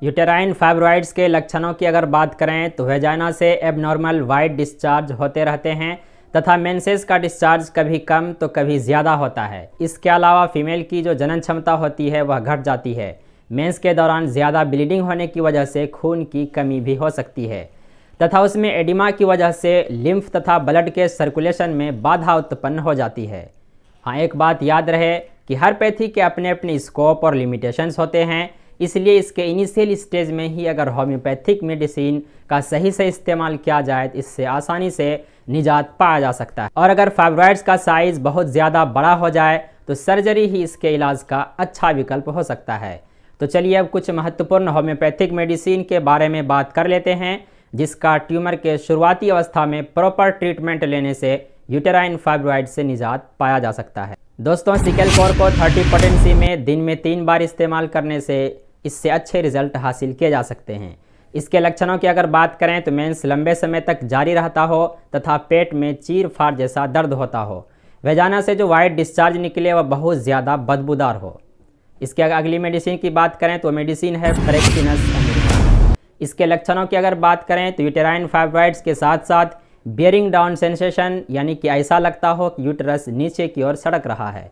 Uterine fibroids के लक्षणों की अगर बात करें तो वेजाइना से एबनॉर्मल वाइट डिस्चार्ज होते रहते हैं तथा मेंसेस का डिस्चार्ज कभी कम तो कभी ज़्यादा होता है। इसके अलावा फीमेल की जो जनन क्षमता होती है वह घट जाती है। मेंस के दौरान ज़्यादा ब्लीडिंग होने की वजह से खून की कमी भी हो सकती है तथा उसमें एडिमा की वजह से लिम्फ तथा ब्लड के सर्कुलेशन में बाधा उत्पन्न हो जाती है। हाँ, एक बात याद रहे कि हर पैथी के अपने अपने स्कोप और लिमिटेशंस होते हैं, इसलिए इसके इनिशियल स्टेज में ही अगर होम्योपैथिक मेडिसिन का सही से इस्तेमाल किया जाए तो इससे आसानी से निजात पाया जा सकता है। और अगर फाइब्रॉइड्स का साइज़ बहुत ज़्यादा बड़ा हो जाए तो सर्जरी ही इसके इलाज का अच्छा विकल्प हो सकता है। तो चलिए अब कुछ महत्वपूर्ण होम्योपैथिक मेडिसिन के बारे में बात कर लेते हैं जिसका ट्यूमर के शुरुआती अवस्था में प्रॉपर ट्रीटमेंट लेने से यूटेराइन फाइब्रॉइड से निजात पाया जा सकता है। दोस्तों, सिकल कोर को 30 पोटेंसी में दिन में 3 बार इस्तेमाल करने से इससे अच्छे रिजल्ट हासिल किए जा सकते हैं। इसके लक्षणों की अगर बात करें तो मेंस लंबे समय तक जारी रहता हो तथा पेट में चीर फाड़ जैसा दर्द होता हो। वेजाना से जो वाइट डिस्चार्ज निकले वह बहुत ज़्यादा बदबूदार हो। इसके अगली मेडिसिन की बात करें तो मेडिसिन है फ्रेक्सिनस अमेरिका। इसके लक्षणों की अगर बात करें तो यूटेराइन फाइब्रॉइड्स के साथ साथ बियरिंग डाउन सेंसेशन, यानी कि ऐसा लगता हो कि यूटरस नीचे की ओर सड़क रहा है।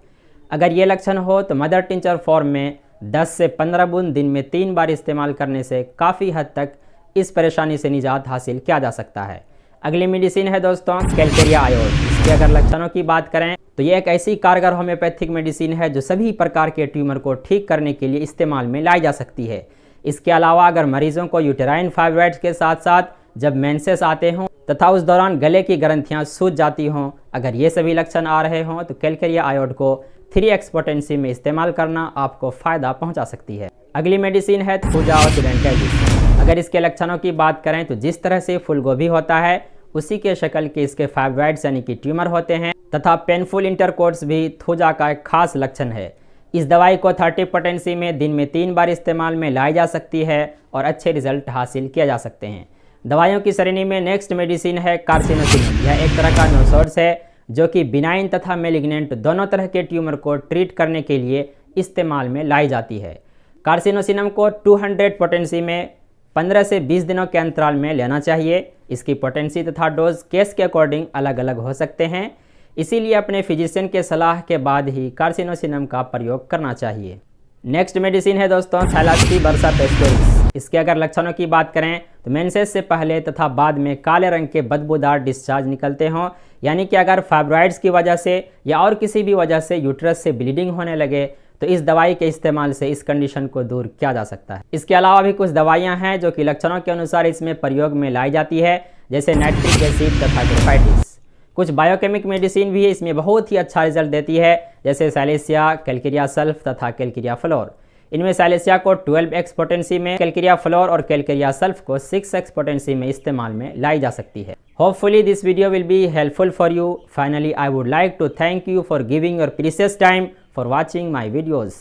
अगर ये लक्षण हो तो मदर टिंचर फॉर्म में 10 से 15 बूंद दिन में 3 बार इस्तेमाल करने से काफ़ी हद तक इस परेशानी से निजात हासिल किया जा सकता है। अगली मेडिसिन है दोस्तों कैलकेरिया आयोड। इसके अगर लक्षणों की बात करें तो ये एक ऐसी कारगर होम्योपैथिक मेडिसिन है जो सभी प्रकार के ट्यूमर को ठीक करने के लिए इस्तेमाल में लाई जा सकती है। इसके अलावा अगर मरीजों को यूटेराइन फाइब्रॉइड्स के साथ साथ जब मेंसेस आते हों तथा उस दौरान गले की ग्रंथियां सूज जाती हों, अगर ये सभी लक्षण आ रहे हों तो कैलकेरिया आयोड को 3x पोटेंसी में इस्तेमाल करना आपको फ़ायदा पहुंचा सकती है। अगली मेडिसिन है थूजा ऑक्सीडेंटल। अगर इसके लक्षणों की बात करें तो जिस तरह से फूलगोभी होता है उसी के शक्ल के इसके फाइब्रॉइड्स यानी कि ट्यूमर होते हैं तथा पेनफुल इंटरकोर्स भी थूजा का एक खास लक्षण है। इस दवाई को 30 पोटेंसी में दिन में 3 बार इस्तेमाल में लाई जा सकती है और अच्छे रिजल्ट हासिल किए जा सकते हैं। दवाइयों की श्रेणी में नेक्स्ट मेडिसिन है कार्सिनोसिनम। यह एक तरह का नोसोर्स है जो कि बिनाइन तथा मेलिग्नेंट दोनों तरह के ट्यूमर को ट्रीट करने के लिए इस्तेमाल में लाई जाती है। कार्सिनोसिनम को 200 पोटेंसी में 15 से 20 दिनों के अंतराल में लेना चाहिए। इसकी पोटेंसी तथा डोज केस के अकॉर्डिंग अलग अलग हो सकते हैं, इसीलिए अपने फिजिशियन के सलाह के बाद ही कार्सिनोसिनम का प्रयोग करना चाहिए। नेक्स्ट मेडिसिन है दोस्तों थैलास्टी बर्सा पेस्टोरिस। इसके अगर लक्षणों की बात करें तो मेंसेस से पहले तथा बाद में काले रंग के बदबूदार डिस्चार्ज निकलते हों, यानी कि अगर फाइब्रॉइड्स की वजह से या और किसी भी वजह से यूट्रस से ब्लीडिंग होने लगे तो इस दवाई के इस्तेमाल से इस कंडीशन को दूर किया जा सकता है। इसके अलावा भी कुछ दवाइयां हैं जो कि लक्षणों के अनुसार इसमें प्रयोग में लाई जाती है, जैसे नाइट्रिक एसिड तथा ग्रेफाइटिस। कुछ बायोकेमिक मेडिसिन भी है, इसमें बहुत ही अच्छा रिजल्ट देती है, जैसे सैलेसिया, कैलकेरिया सल्फ तथा कैलकेरिया फ्लोर। इनमें सैलेसिया को 12x पोटेंसी में, कैलकेरिया फ्लोर और कैलकेरिया सल्फ को 6x पोटेंसी में इस्तेमाल में लाई जा सकती है। Hopefully this video will be helpful for you. Finally I would like to thank you for giving your precious time for watching my videos.